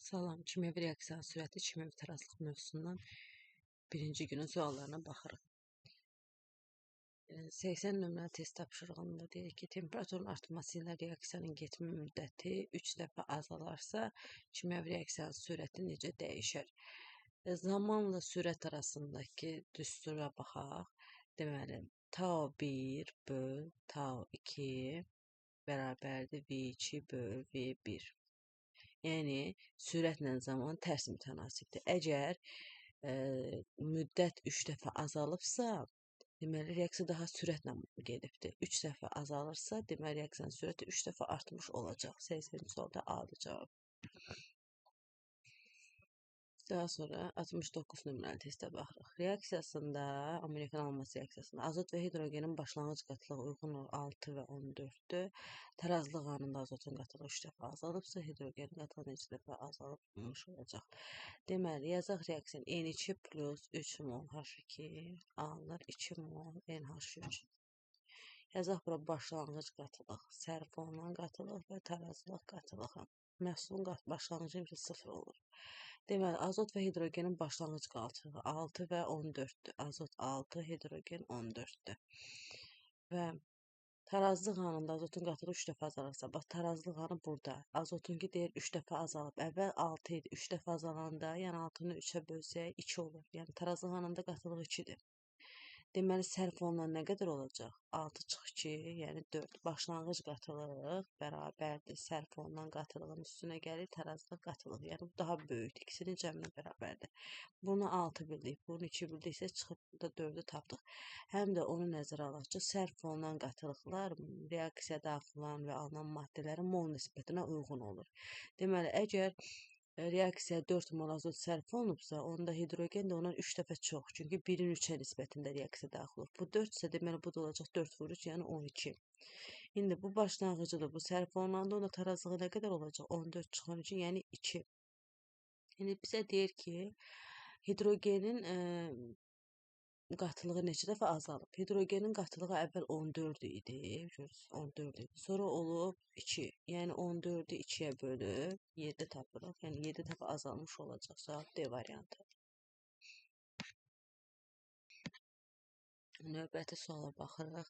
Salam, kimyəvi reaksiyanın sürəti, kimyəvi tarazlıq mövzusundan birinci günün suallarına baxırıq. 80 nömrəli test tapşırığında deyir ki, temperaturun artması ilə reaksiyanın getmə müddəti 3 dəfə azalarsa, kimyəvi reaksiyanın sürəti necə dəyişər? Zamanla sürət arasındakı düstura baxaq. Deməli, tau 1 böl tau 2 bərabərdir V2 böl V1. Yəni, sürətlə zaman tərs mütənasibdir. Əgər müddət 3 dəfə azalıbsa, deməli, reaksiya daha sürətlə gedibdir. 3 dəfə azalırsa, deməli, reaksiyanın sürəti 3 dəfə artmış olacaq. 80-ci sualda A-dır cavab. Daha sonra 69 nömrəli testə baxırıq. Reaksiyasında, amoniakın alınması reaksiyasında azot və hidrogenin başlanğıc qatılığı uyğun 6 və 14-dür. Tarazlıq anında azotun qatılığı 3 dəfə azalıbsa, hidrogenin qatılığı neçə dəfə azalmış olacaq. Deməli, yazaq reaksiyanı N2 plus 3 mol H2 alınır 2 mol NH3. Yazaq bura başlanğıc qatılıq, sərf olunan qatılıq və tarazlıq qatılığı. Məhsulun başlanğıcı 0 olur. Deməli, azot və hidrogenin başlanğıc qatılığı 6 və 14-dür. Azot 6, hidrogen 14-dür. Və tarazlıq anında azotun qatılığı 3 dəfə azalırsa, bax, tarazlıq anı burada. Azotunki deyir 3 dəfə azalıb. Əvvəl 6 idi, 3 dəfə azalanda, yəni 6-nı 3-ə bölsək 2 olur. Yəni, tarazlıq anında qatılığı 2-dir. Deməli, sərf olunan nə qədər olacaq? 6 çıx 2, yəni 4. Başlanğıc qatılıq bərabərdir. Sərf olunan qatılığın üstünə gəlir tarazlıq qatılıq. Yəni, bu daha böyükdür. İkisinin cəminə bərabərdir. Bunu 6 bildik, bunu 2 bildiksə çıxıb burada 4-ü tapdıq. Həm də onu nəzərə alaq ki, sərf olunan qatılıqlar reaksiya daxil olan və alınan maddələrin mol nisbətinə uyğun olur. Deməli, əgər reaksiya 4 mol azot sərf olunubsa, onda hidrogen də ondan 3 dəfə çox. Çünki 1-in 3-ə nisbətində reaksiya daxil olur. Bu 4 isə deməli bu da olacaq 4 vur 3, yəni 12. İndi bu başlanğıcıdır. Bu sərf olunanda onda tarazlığı nə qədər olacaq? 14 çıx 12, yəni 2. İndi bizə deyir ki, hidrogenin qatılığı neçə dəfə azalıb? Hidrogenin qatılığı əvvəl 14 idi, 14 idi. Sonra olub 2. Yəni 14-ü 2-yə bölüb 7 tapırıq. Yəni 7 dəfə azalmış olacaq. Cavab D variantı. Növbəti suala baxırıq.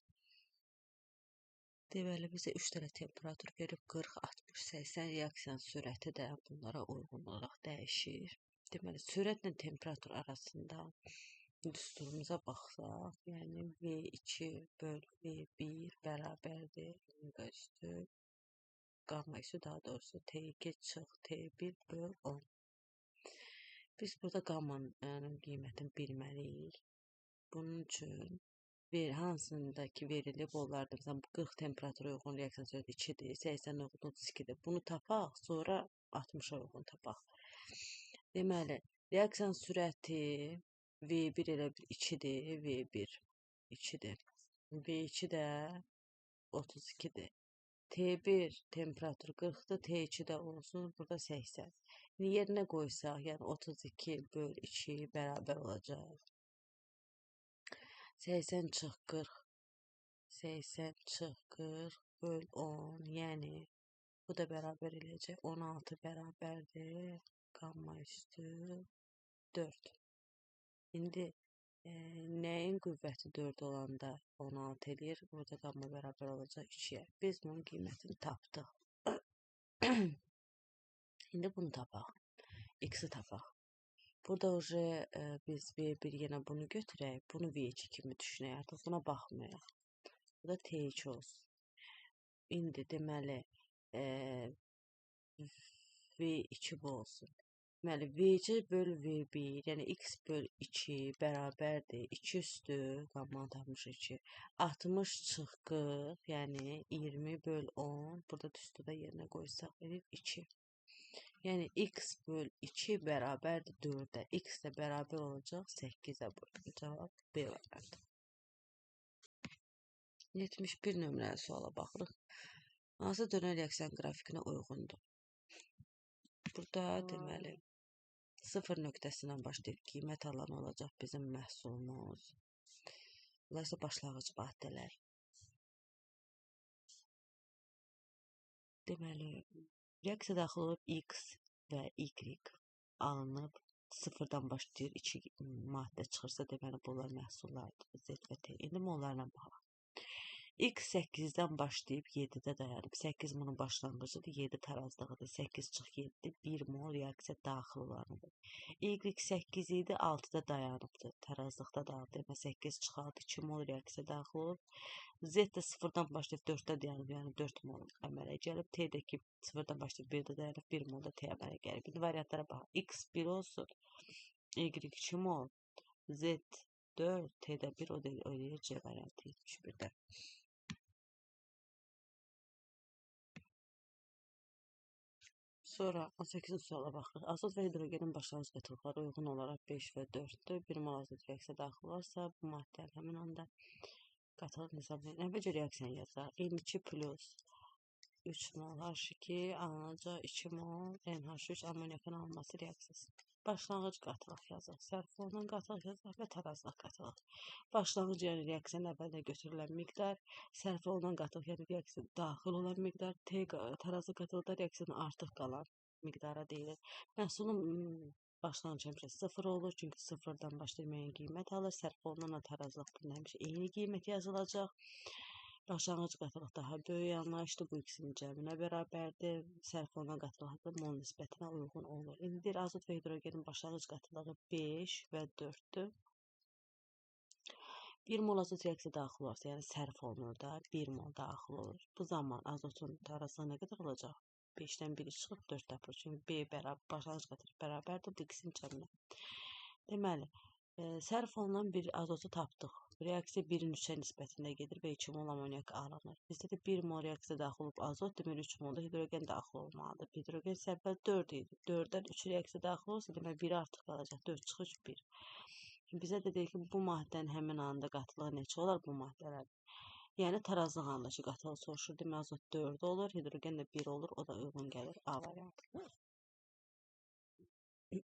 Deməli, bizə 3 dənə temperatur verib 40, 60, 80 reaksiyanın sürəti də bunlara uyğun olaraq dəyişir. Deməli, sürətlə temperatur arasında düsturumuza baxsaq, yəni V2 böl V1 bərabərdir. Üstü, qamma üstü daha doğrusu T2 çıx T1 böl 10. Biz burada qammanın qiymətini bilməliyik. Bunun üçün hansındakı verilib onlardır. Məsələn, 40 temperatura uyğun reaksiya sürəti 2-dir, 80 uyğun 32-dir. Bunu tapaq, sonra 60-a uyğun tapaq. Deməli, reaksiyanın sürəti V1 elə bir 2-dir, V1 2-dir. V2 də 32-dir. T1 temperatur 40-dır, T2 də olsun, burada 80. Yerinə qoysaq, yəni 32 böl 2 bərabər olacaq. 80 çıx 40, 80 çıx 40 böl 10, yəni bu da bərabər eləyəcək. 16 bərabərdir, qamma üstü 4. İndi nəyin qüvvəti 4 olanda 16 eləyir? Burada qamma bərabər olacaq 2-yə. Biz bunun qiymətini tapdıq. İndi bunu tapaq. X-i tapaq. Burada biz V1 yenə bunu götürək. Bunu V2 kimi düşünək. Artıq buna baxmayaq. Bu da T2 olsun. İndi deməli V2 bu olsun. Deməli, V2 böl V1, yəni X böl 2 bərabərdir. 2 üstü, qammanı tapmışıq 2. 60 çıx 40, yəni 20 böl 10. Burada düsturda yerinə qoysaq, verir 2. Yəni, X böl 2 bərabərdir 4-ə. X də bərabər olacaq 8-ə. Cavab B variantı. 71 nömrəli suala baxırıq. Hansı dönər reaksiyanın qrafikinə uyğundur? Burada deməli 0 nöqtəsindən başlayıb qiymət alan olacaq bizim məhsulumuz. Bunlar isə başlanğıc maddələr. Deməli, reaksiya daxil olub X, və Y alınıb sıfırdan başlayır 2 maddə çıxırsa deməli bunlar məhsullardır Z və T. İndi mollarla baxaq. X 8-dən başlayıb 7-də dayanıb. 8 bunun başlanğıcıdır, 7 tarazlığıdır. 8 çıx 7, 1 mol reaksiya daxil olanıdır. Y 8 idi, 6-da dayanıbdır. Tarazlıqda dayanıb. Demə 8 çıx 6, 2 mol reaksiya daxil olub. Z də 0-dan başlayıb 4-də dayanıb, yəni 4 mol əmələ gəlib. T də ki 0-dan başlayıb 1-də dayanıb, 1 mol da T əmələ gəlib. İndi variantlara bax. X 1 olsun, Y 2 mol, Z 4, T də 1, o deyir C variantı 71-də. Sonra 18-ci suala baxırıq. Azot və hidrogenin başlanğıc qatılıqları uyğun olaraq 5 və 4-dür. Bir mol azot reaksiya daxil olarsa, bu maddələr həmin anda qatılıq hesablayın. Əvvəlcə reaksiyanı yazaq. M2 plus 3 mol H2 alınacaq 2 mol NH3 amoniakın alınması reaksiyası. Başlanğıc qatılıq yazaq. Sərf olunan qatılıq yazaq və tarazlıq qatılıq. Başlanğıc yəni reaksiyanın əvvəlində götürülən miqdar, sərf olunan qatılıq yəni reaksiyaya daxil olan miqdar, tarazlıq qatılıqda reaksiyanın artıq qalan miqdara deyilir. Məhsulun başlanğıc həmişə 0 olur, çünki 0-dan başlayıb müəyyən qiymət alır. Sərf olunan tarazlıq bunda həmişə eyni qiymət yazılacaq. Başlanğıc qatılıq daha böyük anlayışdır. Bu ikisinin cəminə bərabərdir. Sərf olunan qatılıqda mol nisbətinə uyğun olur. İndi deyir, azot və hidrogenin başlanğıc qatılığı 5 və 4-dür. 1 mol azot reaksiya daxil olarsa, yəni sərf olunur da, 1 mol daxil olur. Bu zaman azotun tarazlığı nə qədər olacaq? 5-dən 1 çıxıb 4 tapır. Çünki B başlanğıc qatılıq bərabərdir bu ikisinin cəminə. Deməli, sərf olunan bir azotu tapdıq. Reaksiya 1-in 3-ə nisbətində gedir və 2 mol amoniak alınır. Bizdə də 1 mol reaksiya daxil olub azot, deməli 3 molda hidrogen daxil olmalıdır. Hidrogen səvvəl 4 idi. 4-dən 3 reaksiya daxil olsa, deməli 1 artıq qalacaq. 4 çıxış 1. Bizə də deyir ki, bu maddənin həmin anda qatılığı neçə olar bu maddələr? Yəni tarazlıq andakı qatılıq soruşur. Deməli azot 4 olur, hidrogen də 1 olur. O da uyğun gəlir A variantı.